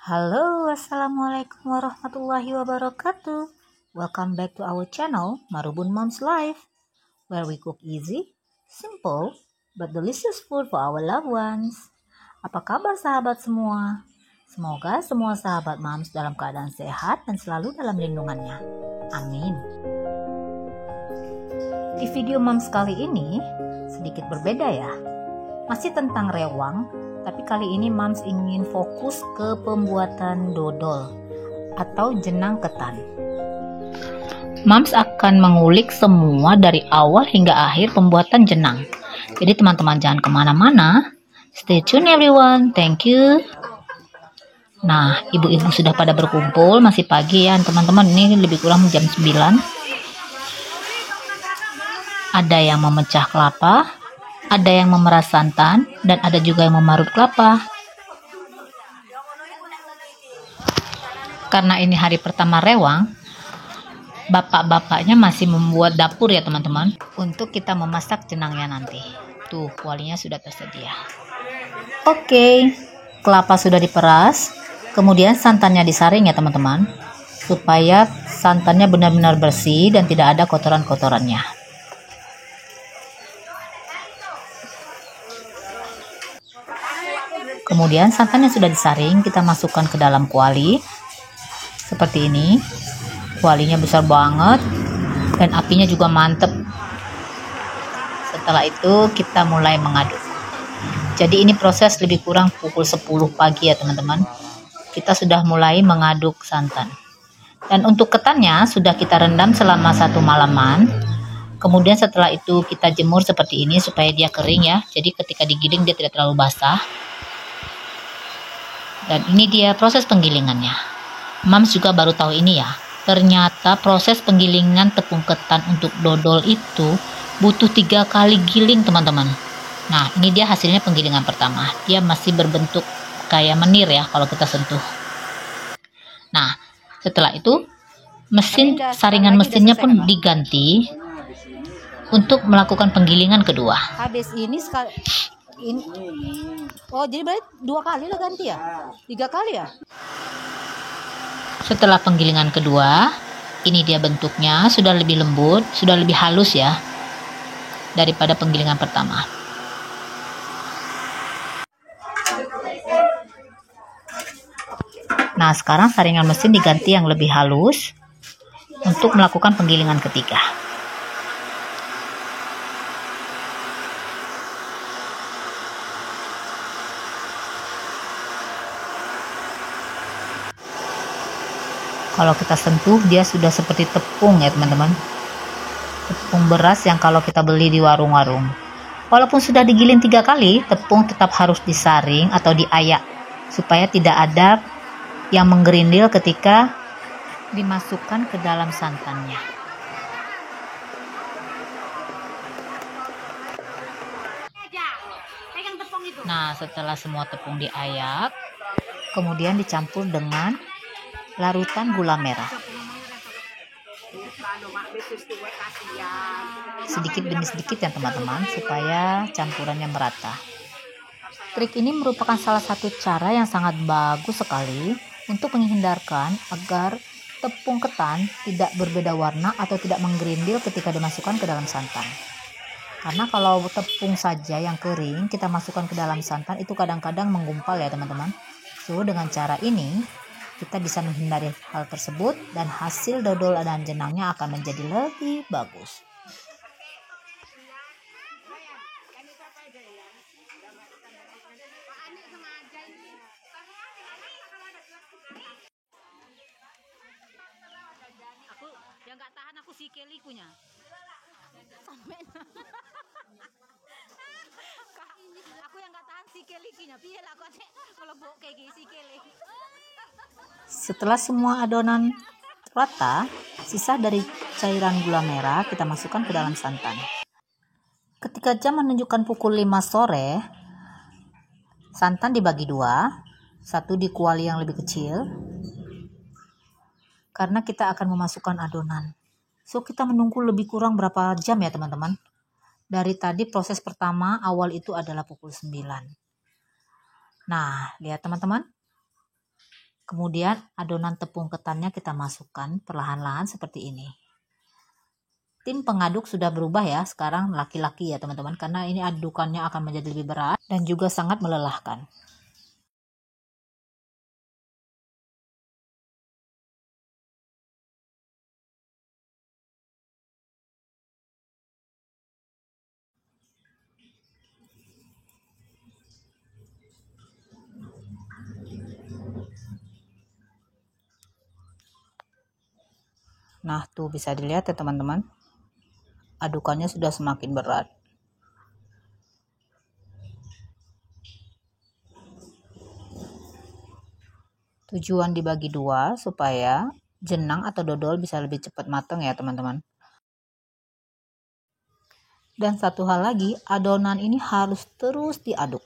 Halo, assalamualaikum warahmatullahi wabarakatuh. Welcome back to our channel, Marubun Mom's Life, where we cook easy, simple, but delicious food for our loved ones. Apa kabar sahabat semua? Semoga semua sahabat moms dalam keadaan sehat dan selalu dalam lindungannya. Amin. Di video moms kali ini sedikit berbeda ya. Masih tentang rewang, tapi kali ini Mams ingin fokus ke pembuatan dodol atau jenang ketan. Mams akan mengulik semua dari awal hingga akhir pembuatan jenang. Jadi teman-teman jangan kemana-mana. Stay tune everyone. Thank you. Nah, ibu-ibu sudah pada berkumpul. Masih pagi ya teman-teman. Ini lebih kurang jam 9. Ada yang memecah kelapa, ada yang memeras santan, dan ada juga yang memarut kelapa. Karena ini hari pertama rewang, bapak-bapaknya masih membuat dapur ya teman-teman, untuk kita memasak jenangnya nanti. Tuh, kualinya sudah tersedia. Oke, kelapa sudah diperas, kemudian santannya disaring ya teman-teman, supaya santannya benar-benar bersih dan tidak ada kotoran-kotorannya. Kemudian santannya sudah disaring, kita masukkan ke dalam kuali seperti ini. Kualinya besar banget dan apinya juga mantep. Setelah itu kita mulai mengaduk. Jadi ini proses lebih kurang pukul 10 pagi ya teman-teman. Kita sudah mulai mengaduk santan. Dan untuk ketannya sudah kita rendam selama 1 malaman. Kemudian setelah itu kita jemur seperti ini supaya dia kering ya. Jadi ketika digiling dia tidak terlalu basah. Dan ini dia proses penggilingannya. Mams juga baru tahu ini ya. Ternyata proses penggilingan tepung ketan untuk dodol itu butuh 3 kali giling teman-teman. Nah ini dia hasilnya penggilingan pertama. Dia masih berbentuk kayak menir ya kalau kita sentuh. Nah setelah itu saringan mesinnya pun diganti untuk melakukan penggilingan kedua. Habis ini oh jadi berarti 2 kali lo ganti ya? 3 kali ya? Setelah penggilingan kedua, ini dia bentuknya sudah lebih lembut, sudah lebih halus ya daripada penggilingan pertama. Nah sekarang saringan mesin diganti yang lebih halus untuk melakukan penggilingan ketiga. Kalau kita sentuh dia sudah seperti tepung ya teman-teman. Tepung beras yang kalau kita beli di warung-warung. Walaupun sudah digiling 3 kali, tepung tetap harus disaring atau diayak supaya tidak ada yang menggerindil ketika dimasukkan ke dalam santannya. Nah, setelah semua tepung diayak, kemudian dicampur dengan larutan gula merah. Sedikit demi sedikit ya teman-teman, supaya campurannya merata. Trik ini merupakan salah satu cara yang sangat bagus sekali untuk menghindarkan agar tepung ketan tidak berbeda warna atau tidak menggerindil ketika dimasukkan ke dalam santan. Karena kalau tepung saja yang kering kita masukkan ke dalam santan itu kadang-kadang menggumpal ya teman-teman. So dengan cara ini kita bisa menghindari hal tersebut dan hasil dodol dan jenangnya akan menjadi lebih bagus. Aku yang gak tahan aku si kelikunya. Aku yang gak tahan si kelikinya. Piye lah aku kalau bawa kayak si keli. Setelah semua adonan rata, sisa dari cairan gula merah kita masukkan ke dalam santan. Ketika jam menunjukkan pukul 5 sore, santan dibagi 2, satu di kuali yang lebih kecil, karena kita akan memasukkan adonan. So kita menunggu lebih kurang berapa jam ya teman-teman. Dari tadi proses pertama awal itu adalah pukul 9. Nah lihat teman-teman. Kemudian adonan tepung ketannya kita masukkan perlahan-lahan seperti ini. Tim pengaduk sudah berubah ya, sekarang laki-laki ya teman-teman, karena ini adukannya akan menjadi lebih berat dan juga sangat melelahkan. Nah, tuh bisa dilihat ya teman-teman, adukannya sudah semakin berat. Tujuan dibagi dua supaya jenang atau dodol bisa lebih cepat matang ya teman-teman. Dan satu hal lagi, adonan ini harus terus diaduk.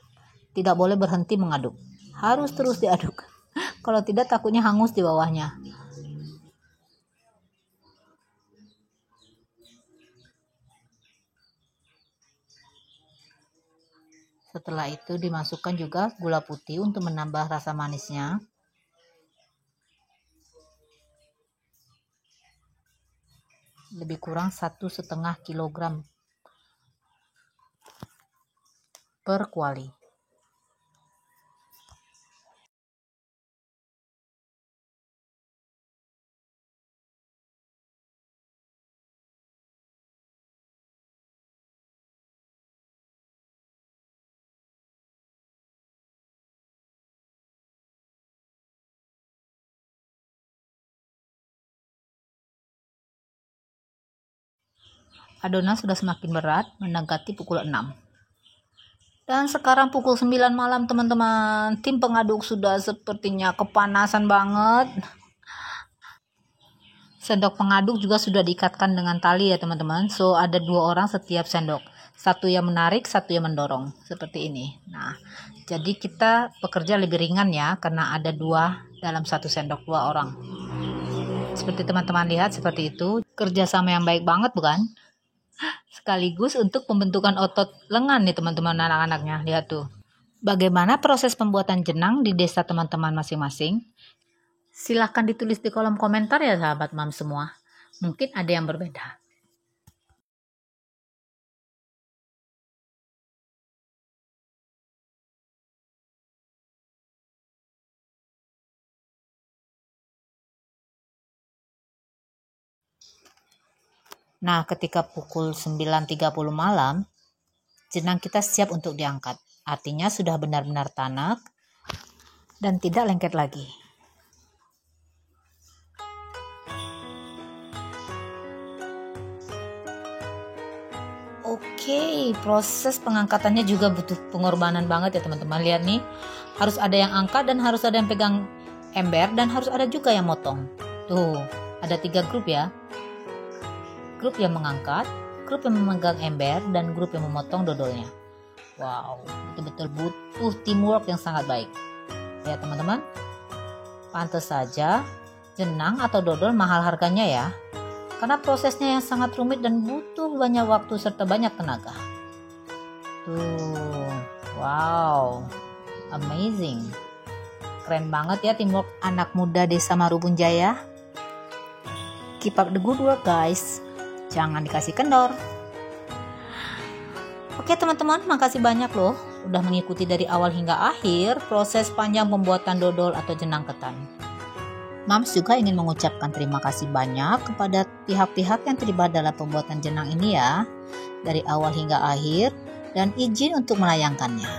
Tidak boleh berhenti mengaduk. Harus terus diaduk. Kalau tidak takutnya hangus di bawahnya. Setelah itu dimasukkan juga gula putih untuk menambah rasa manisnya. Lebih kurang 1,5 kilogram per kuali. Adonan sudah semakin berat, mendekati pukul 6. Dan sekarang pukul 9 malam teman-teman. Tim pengaduk sudah sepertinya kepanasan banget. Sendok pengaduk juga sudah diikatkan dengan tali ya teman-teman. So ada 2 orang setiap sendok. Satu yang menarik, satu yang mendorong. Seperti ini. Nah, jadi kita bekerja lebih ringan ya, karena ada 2 dalam 1 sendok, 2 orang. Seperti teman-teman lihat, seperti itu. Kerjasama yang baik banget bukan? Sekaligus untuk pembentukan otot lengan nih teman-teman anak-anaknya. Lihat tuh. Bagaimana proses pembuatan jenang di desa teman-teman masing-masing? Silahkan ditulis di kolom komentar ya sahabat mam semua. Mungkin ada yang berbeda. Nah, ketika pukul 9.30 malam, jenang kita siap untuk diangkat. Artinya sudah benar-benar tanak dan tidak lengket lagi. Oke, proses pengangkatannya juga butuh pengorbanan banget ya teman-teman. Lihat nih, harus ada yang angkat dan harus ada yang pegang ember dan harus ada juga yang motong. Tuh, ada 3 grup ya. Grup yang mengangkat, grup yang memegang ember, dan grup yang memotong dodolnya. Wow, betul-betul butuh teamwork yang sangat baik. Ya teman-teman, pantas saja jenang atau dodol mahal harganya ya. Karena prosesnya yang sangat rumit dan butuh banyak waktu serta banyak tenaga. Tuh, wow, amazing. Keren banget ya teamwork anak muda Desa Marubun Jaya. Keep up the good work guys. Jangan dikasih kendor. Oke teman-teman, makasih banyak loh udah mengikuti dari awal hingga akhir proses panjang pembuatan dodol atau jenang ketan. Mams juga ingin mengucapkan terima kasih banyak kepada pihak-pihak yang terlibat dalam pembuatan jenang ini ya, dari awal hingga akhir, dan izin untuk menayangkannya.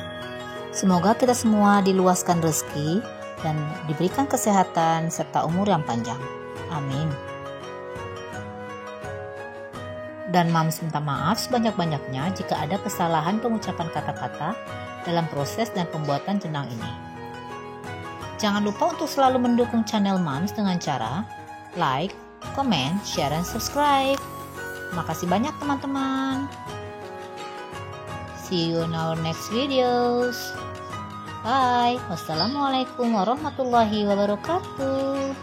Semoga kita semua diluaskan rezeki dan diberikan kesehatan serta umur yang panjang. Amin. Dan Mams minta maaf sebanyak-banyaknya jika ada kesalahan pengucapan kata-kata dalam proses dan pembuatan jenang ini. Jangan lupa untuk selalu mendukung channel Mams dengan cara like, comment, share, dan subscribe. Makasih banyak teman-teman. See you in our next videos. Bye. Wassalamualaikum warahmatullahi wabarakatuh.